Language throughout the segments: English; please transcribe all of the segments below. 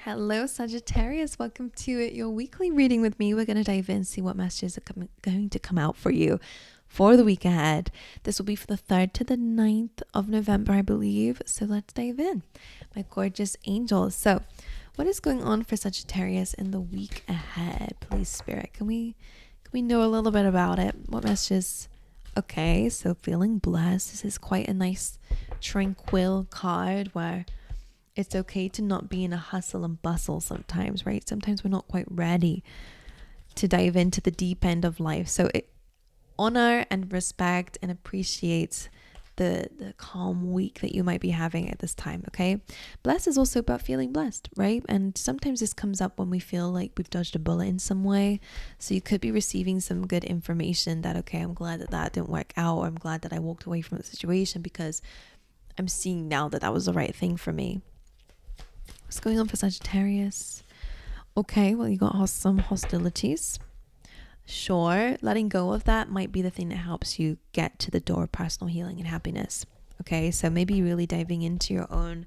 Hello, Sagittarius. Welcome to your weekly reading with me. We're going to dive in and see what messages are going to come out for you for the week ahead. This will be for the 3rd to the 9th of November, I believe. So let's dive in. My gorgeous angels. So what is going on for Sagittarius in the week ahead? Please, Spirit, can we know a little bit about it? What messages? Okay, so feeling blessed. This is quite a nice tranquil card where it's okay to not be in a hustle and bustle sometimes, right? Sometimes we're not quite ready to dive into the deep end of life. So it honor and respect and appreciates the calm week that you might be having at this time, okay? Blessed is also about feeling blessed, right? And sometimes this comes up when we feel like we've dodged a bullet in some way. So you could be receiving some good information that, okay, I'm glad that didn't work out, or I'm glad that I walked away from the situation because I'm seeing now that was the right thing for me. What's going on for Sagittarius? Okay, well, you got some hostilities. Sure, letting go of that might be the thing that helps you get to the door of personal healing and happiness. Okay, so maybe really diving into your own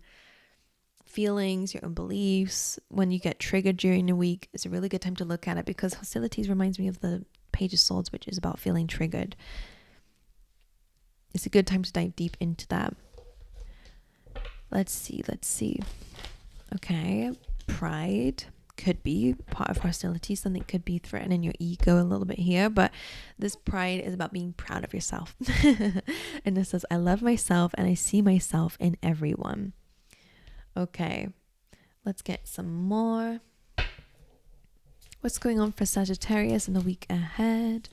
feelings, your own beliefs. When you get triggered during the week, it's a really good time to look at it, because hostilities reminds me of the Page of Swords, which is about feeling triggered. It's a good time to dive deep into that. Let's see. Okay, pride could be part of hostility. Something could be threatening your ego a little bit here, but this pride is about being proud of yourself. And this says, I love myself and I see myself in everyone. Okay, let's get some more. What's going on for Sagittarius in the week ahead?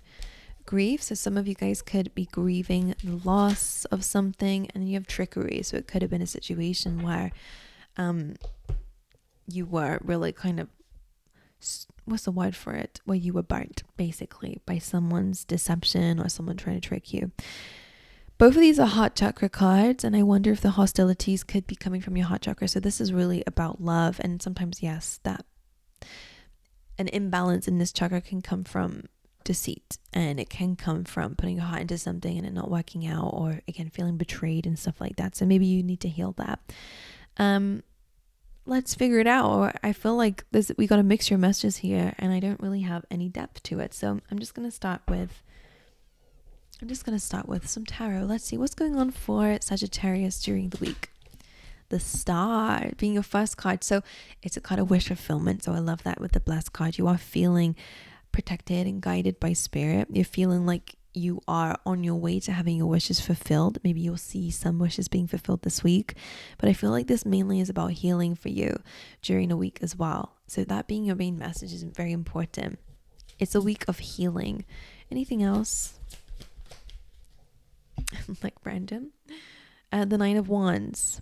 Grief. So some of you guys could be grieving the loss of something, and you have trickery. So it could have been a situation where you were really kind of, what's the word for it? Where you were burnt basically by someone's deception or someone trying to trick you. Both of these are heart chakra cards, and I wonder if the hostilities could be coming from your heart chakra. So this is really about love, and sometimes, yes, that an imbalance in this chakra can come from deceit, and it can come from putting your heart into something and it not working out, or again feeling betrayed and stuff like that. So maybe you need to heal that. Let's figure it out. Or I feel like we got a mixture of messages here, and I don't really have any depth to it. So I'm just gonna start with some tarot. Let's see what's going on for Sagittarius during the week. The Star being your first card, so it's a card of wish fulfillment. So I love that with the blessed card. You are feeling protected and guided by spirit. You're feeling like you are on your way to having your wishes fulfilled. Maybe you'll see some wishes being fulfilled this week, but I feel like this mainly is about healing for you during the week as well. So that being your main message is very important. It's a week of healing. Anything else? Like random? The Nine of Wands,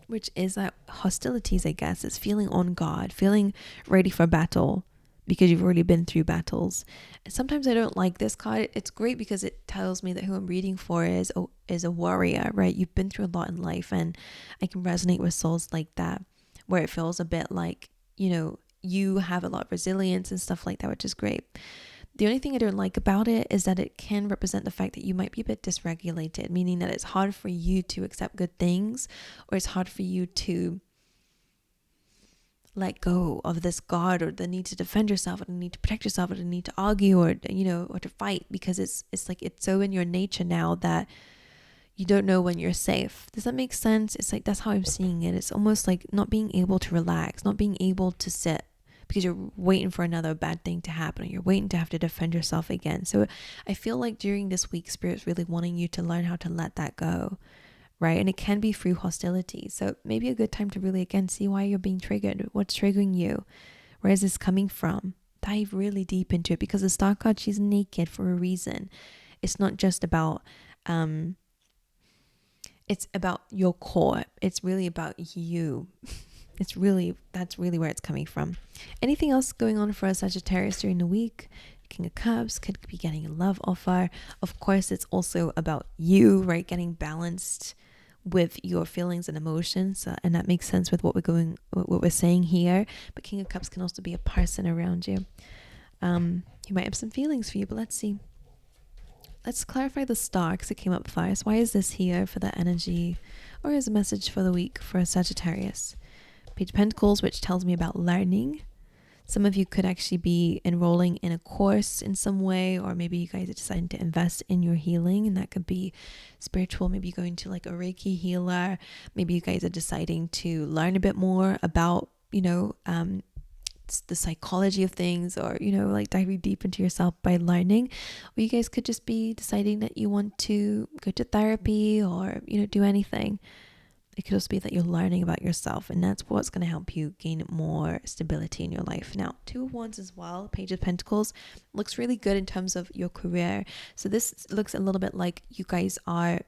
which is that hostilities, I guess. It's feeling on guard, feeling ready for battle, because you've already been through battles. And sometimes I don't like this card. It's great because it tells me that who I'm reading for is a warrior, right? You've been through a lot in life, and I can resonate with souls like that, where it feels a bit like, you have a lot of resilience and stuff like that, which is great. The only thing I don't like about it is that it can represent the fact that you might be a bit dysregulated, meaning that it's hard for you to accept good things, or it's hard for you to let go of this guard, or the need to defend yourself, or the need to protect yourself, or the need to argue, or or to fight, because it's like it's so in your nature now that you don't know when you're safe. Does that make sense? It's like that's how I'm seeing it. It's almost like not being able to relax, not being able to sit, because you're waiting for another bad thing to happen, or you're waiting to have to defend yourself again. So I feel like during this week, Spirit's really wanting you to learn how to let that go, right? And it can be through hostility. So maybe a good time to really, again, see why you're being triggered. What's triggering you? Where is this coming from? Dive really deep into it, because the Star card, she's naked for a reason. It's not just about, it's about your core. It's really about you. That's really where it's coming from. Anything else going on for a Sagittarius during the week? King of Cups could be getting a love offer. Of course, it's also about you, right? Getting balanced with your feelings and emotions, and that makes sense with what we're saying here. But King of Cups can also be a person around you. He might have some feelings for you, but let's see. Let's clarify the Star, because it came up first. Why is this here for that energy, or as a message for the week for a Sagittarius? Page of Pentacles, which tells me about learning. Some of you could actually be enrolling in a course in some way, or maybe you guys are deciding to invest in your healing, and that could be spiritual. Maybe going to like a Reiki healer. Maybe you guys are deciding to learn a bit more about, the psychology of things, or, like diving deep into yourself by learning. Or you guys could just be deciding that you want to go to therapy or, do anything. It could also be that you're learning about yourself, and that's what's going to help you gain more stability in your life. Now, Two of Wands as well, Page of Pentacles, looks really good in terms of your career. So this looks a little bit like you guys are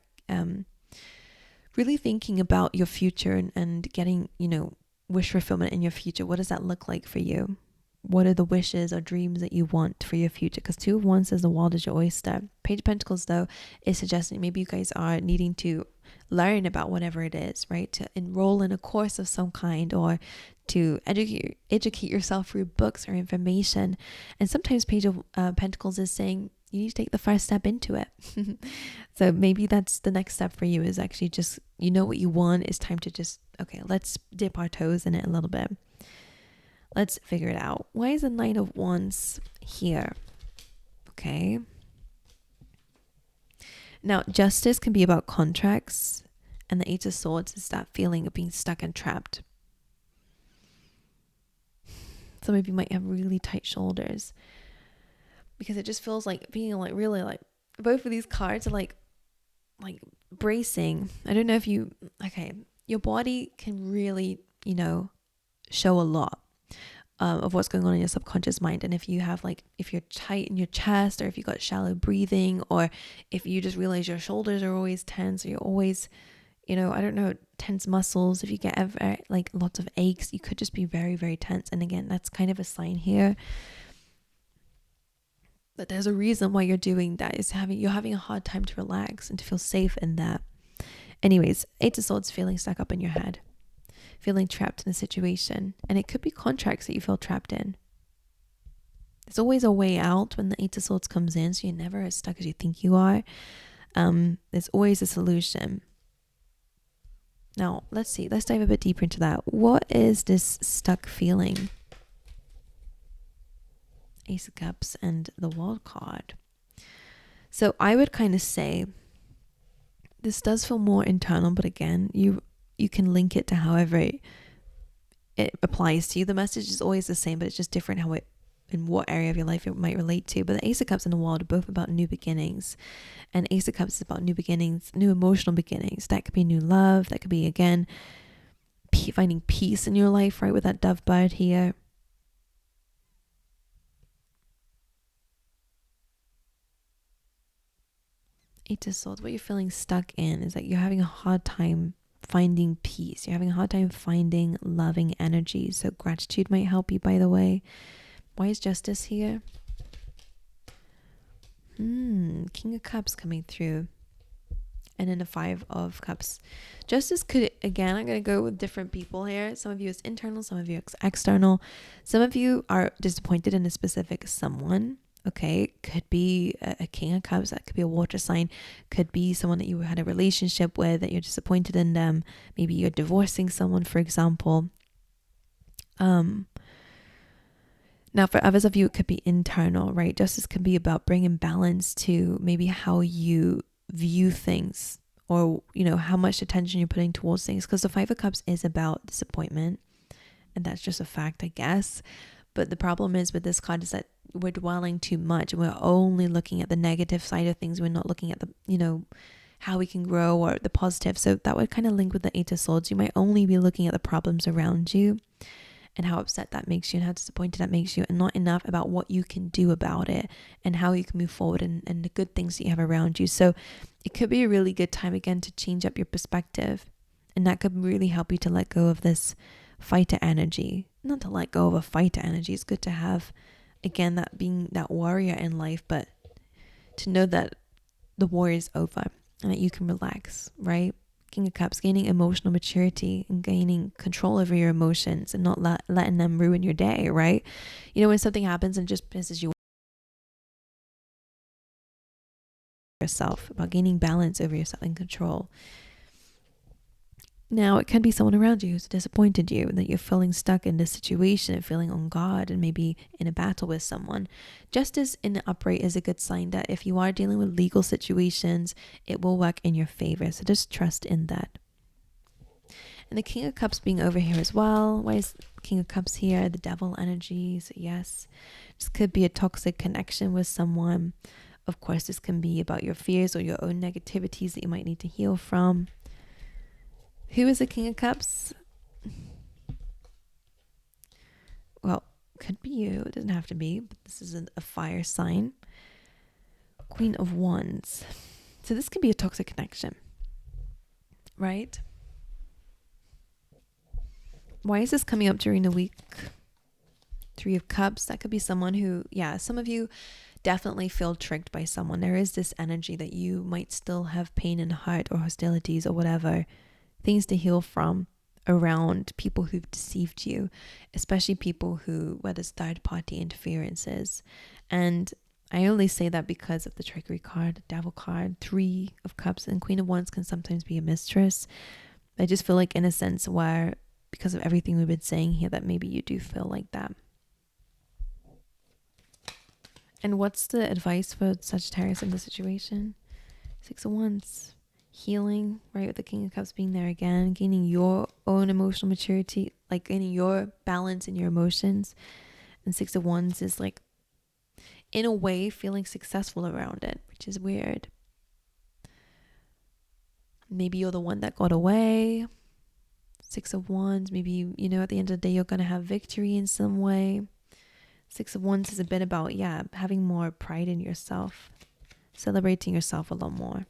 really thinking about your future and getting, wish fulfillment in your future. What does that look like for you? What are the wishes or dreams that you want for your future? Because Two of Wands says the world is your oyster. Page of Pentacles, though, is suggesting maybe you guys are needing to learn about whatever it is, right? To enroll in a course of some kind, or to educate yourself through books or information. And sometimes Page of Pentacles is saying you need to take the first step into it. So maybe that's the next step for you, is actually just, what you want. It's time to just, okay, let's dip our toes in it a little bit. Let's figure it out. Why is the Knight of Wands here? Okay. Now, justice can be about contracts, and the Eight of Swords is that feeling of being stuck and trapped. Some of you might have really tight shoulders, because it just feels like being like really like, both of these cards are like bracing. I don't know if your body can really, show a lot of what's going on in your subconscious mind. And if you're tight in your chest, or if you got shallow breathing, or if you just realize your shoulders are always tense, or you're always, tense muscles, if you get like lots of aches, you could just be very, very tense. And again, that's kind of a sign here that there's a reason why you're doing that. You're having a hard time to relax and to feel safe in that. Anyways, Eight of Swords, feeling stuck up in your head, feeling trapped in a situation. And it could be contracts that you feel trapped in. There's always a way out when the Eight of Swords comes in, so you're never as stuck as you think you are. There's always a solution. Now, let's dive a bit deeper into that. What is this stuck feeling? Ace of Cups and the World card. So I would kind of say this does feel more internal, but again, you can link it to however it applies to you. The message is always the same, but it's just different in what area of your life it might relate to. But the Ace of Cups and the World are both about new beginnings. And Ace of Cups is about new beginnings, new emotional beginnings. That could be new love. That could be, again, finding peace in your life, right? With that dove bird here. Eight of Swords, what you're feeling stuck in is that you're having a hard time finding peace. You're having a hard time finding loving energy. So gratitude might help you, by the way. Why is Justice here? King of Cups coming through. And then the Five of Cups. Justice could, again, I'm going to go with different people here. Some of you is internal, some of you is external. Some of you are disappointed in a specific someone. Okay, could be a King of Cups, that could be a water sign, could be someone that you had a relationship with that you're disappointed in them. Maybe you're divorcing someone, for example. Now for others of you, it could be internal, right? Justice can be about bringing balance to maybe how you view things, or, how much attention you're putting towards things, because the Five of Cups is about disappointment, and that's just a fact, I guess. But the problem is with this card is that we're dwelling too much, and we're only looking at the negative side of things. We're not looking at the, how we can grow, or the positive. So that would kind of link with the Eight of Swords. You might only be looking at the problems around you and how upset that makes you and how disappointed that makes you, and not enough about what you can do about it and how you can move forward, and the good things that you have around you. So it could be a really good time, again, to change up your perspective, and that could really help you to let go of this fighter energy. Not to let go of a fighter energy. It's good to have, again, that being that warrior in life, but to know that the war is over and that you can relax, right? King of Cups, gaining emotional maturity and gaining control over your emotions and not letting them ruin your day, right? When something happens and just pisses you off, yourself, about gaining balance over yourself and control. Now, it can be someone around you who's disappointed you and that you're feeling stuck in this situation and feeling on guard and maybe in a battle with someone. Justice in the upright is a good sign that if you are dealing with legal situations, it will work in your favor. So just trust in that. And the King of Cups being over here as well. Why is King of Cups here? The devil energy. So yes, this could be a toxic connection with someone. Of course, this can be about your fears or your own negativities that you might need to heal from. Who is the King of Cups? Well, could be you. It doesn't have to be, but this isn't a fire sign. Queen of Wands. So this could be a toxic connection, right? Why is this coming up during the week? Three of Cups. That could be someone who, yeah, some of you definitely feel tricked by someone. There is this energy that you might still have pain in the heart or hostilities or whatever, things to heal from around people who've deceived you, especially people who, whether it's third party interferences. And I only say that because of the trickery card, devil card, Three of Cups, and Queen of Wands can sometimes be a mistress. I just feel like in a sense where, because of everything we've been saying here, that maybe you do feel like that. And what's the advice for Sagittarius in this situation? Six of Wands. Healing, right, with the King of Cups being there again, gaining your own emotional maturity, like gaining your balance in your emotions. And Six of Wands is like, in a way, feeling successful around it, which is weird. Maybe you're the one that got away. Six of Wands, maybe, you know, at the end of the day, you're going to have victory in some way. Six of Wands is a bit about, yeah, having more pride in yourself, celebrating yourself a lot more.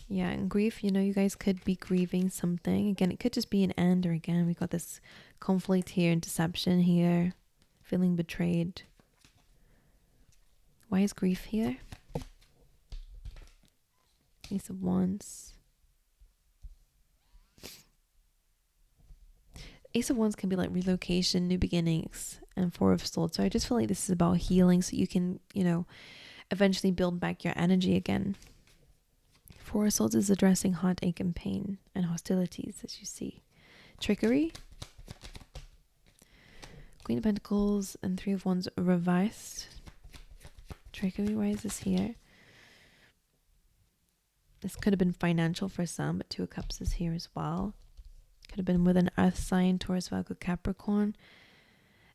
Yeah, and grief, you know, you guys could be grieving something. Again, it could just be an end, or again, we got this conflict here and deception here, feeling betrayed. Why is grief here? Ace of Wands. Ace of Wands can be like relocation, new beginnings, and Four of Swords. So I just feel like this is about healing so you can, you know, eventually build back your energy again. Four of Swords is addressing heartache and pain and hostilities, as you see. Trickery. Queen of Pentacles and Three of Wands reversed. Trickery, why is this here? This could have been financial for some, but Two of Cups is here as well. Could have been with an earth sign, Taurus, Virgo, Capricorn.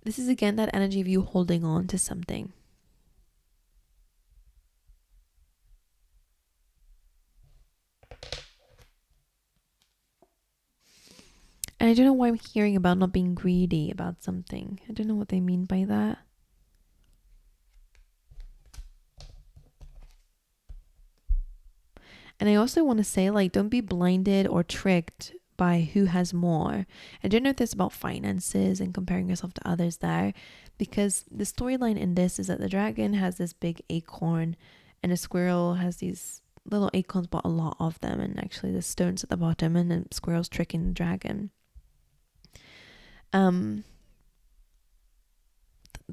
This is again that energy of you holding on to something. And I don't know why I'm hearing about not being greedy about something. I don't know what they mean by that. And I also want to say, like, don't be blinded or tricked by who has more. I don't know if it's about finances and comparing yourself to others there, because the storyline in this is that the dragon has this big acorn and the squirrel has these little acorns, but a lot of them, and actually the stones at the bottom, and the squirrel's tricking the dragon. The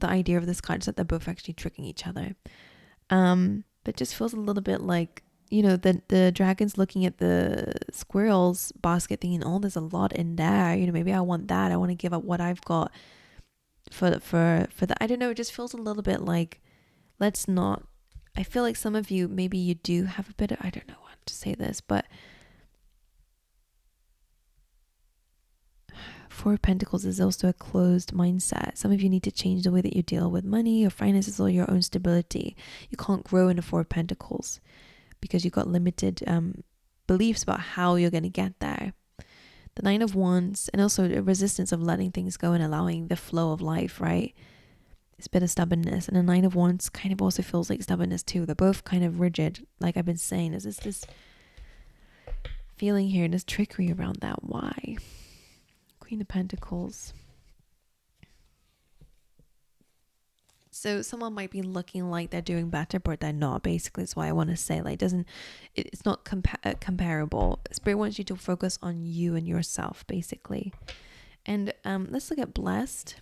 idea of this card is that they're both actually tricking each other. But just feels a little bit like, you know, the dragon's looking at the squirrel's basket thinking, oh, there's a lot in there. You know, maybe I want that. I want to give up what I've got for that. I don't know. It just feels a little bit like, let's not. I feel like some of you, maybe you do have a bit of, I don't know how to say this, but Four of Pentacles is also a closed mindset. Some of you need to change the way that you deal with money or finances or your own stability. You can't grow in a Four of Pentacles because you've got limited beliefs about how you're going to get there. The Nine of Wands, and also a resistance of letting things go and allowing the flow of life, right? It's a bit of stubbornness. And the Nine of Wands kind of also feels like stubbornness too. They're both kind of rigid, like I've been saying. There's this feeling here, this trickery around that. Why? Queen of Pentacles. So someone might be looking like they're doing better, but they're not. Basically, that's why I want to say, like, it's not comparable. Spirit wants you to focus on you and yourself, basically. And let's look at blessed.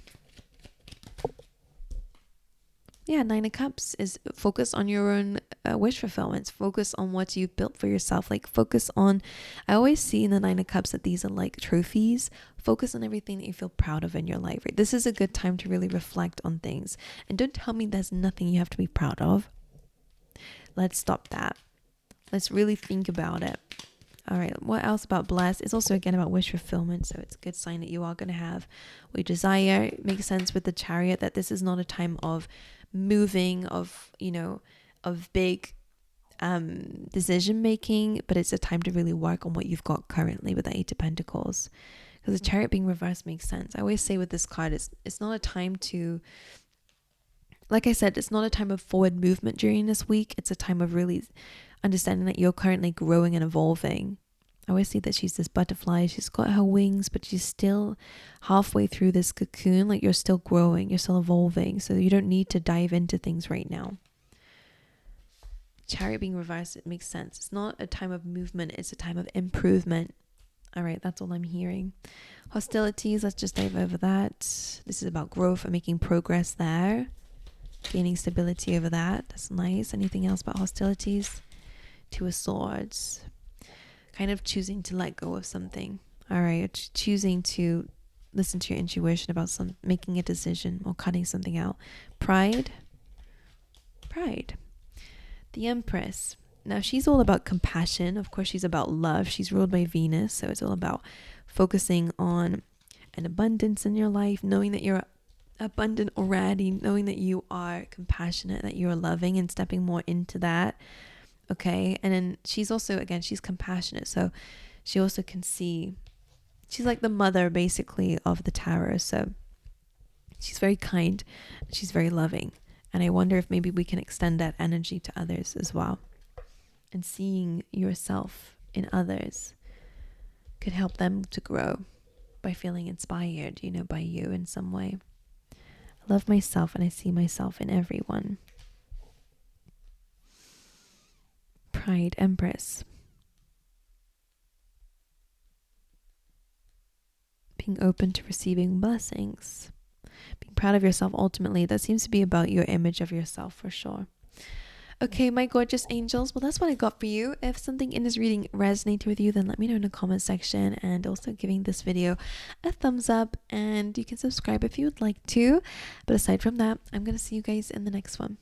yeah, Nine of Cups is focus on your own wish fulfillments. Focus on what you've built for yourself. Like focus on, I always see in the Nine of Cups that these are like trophies. Focus on everything that you feel proud of in your life, right? This is a good time to really reflect on things. And don't tell me there's nothing you have to be proud of. Let's stop that. Let's really think about it. All right, what else about blessed? It's also again about wish fulfillment, so it's a good sign that you are going to have what you desire. It makes sense with the Chariot that this is not a time of moving, of, you know, of big decision making, but it's a time to really work on what you've got currently with the Eight of Pentacles. Because the Chariot being reversed makes sense. I always say with this card, it's not a time to, like I said, it's not a time of forward movement during this week. It's a time of really understanding that you're currently growing and evolving. I always see that she's this butterfly. She's got her wings, but she's still halfway through this cocoon. Like you're still growing, you're still evolving. So you don't need to dive into things right now. Chariot being reversed, it makes sense. It's not a time of movement. It's a time of improvement. All right, that's all I'm hearing. Hostilities, let's just dive over that. This is about growth and making progress there. Gaining stability over that. That's nice. Anything else about hostilities? Two of Swords. Kind of choosing to let go of something. All right, choosing to listen to your intuition about making a decision or cutting something out. Pride. The Empress. Now she's all about compassion. Of course, she's about love. She's ruled by Venus, so it's all about focusing on an abundance in your life, knowing that you're abundant already, knowing that you are compassionate, that you're loving, and stepping more into that. Okay, and then she's also, again, she's compassionate, so she also can see, she's like the mother basically of the tarot, so she's very kind, she's very loving, and I wonder if maybe we can extend that energy to others as well, and seeing yourself in others could help them to grow by feeling inspired, you know, by you in some way. I love myself and I see myself in everyone. Pride, Empress. Being open to receiving blessings. Being proud of yourself ultimately. That seems to be about your image of yourself for sure. Okay, my gorgeous angels. Well, that's what I got for you. If something in this reading resonated with you, then let me know in the comment section, and also giving this video a thumbs up, and you can subscribe if you would like to. But aside from that, I'm going to see you guys in the next one.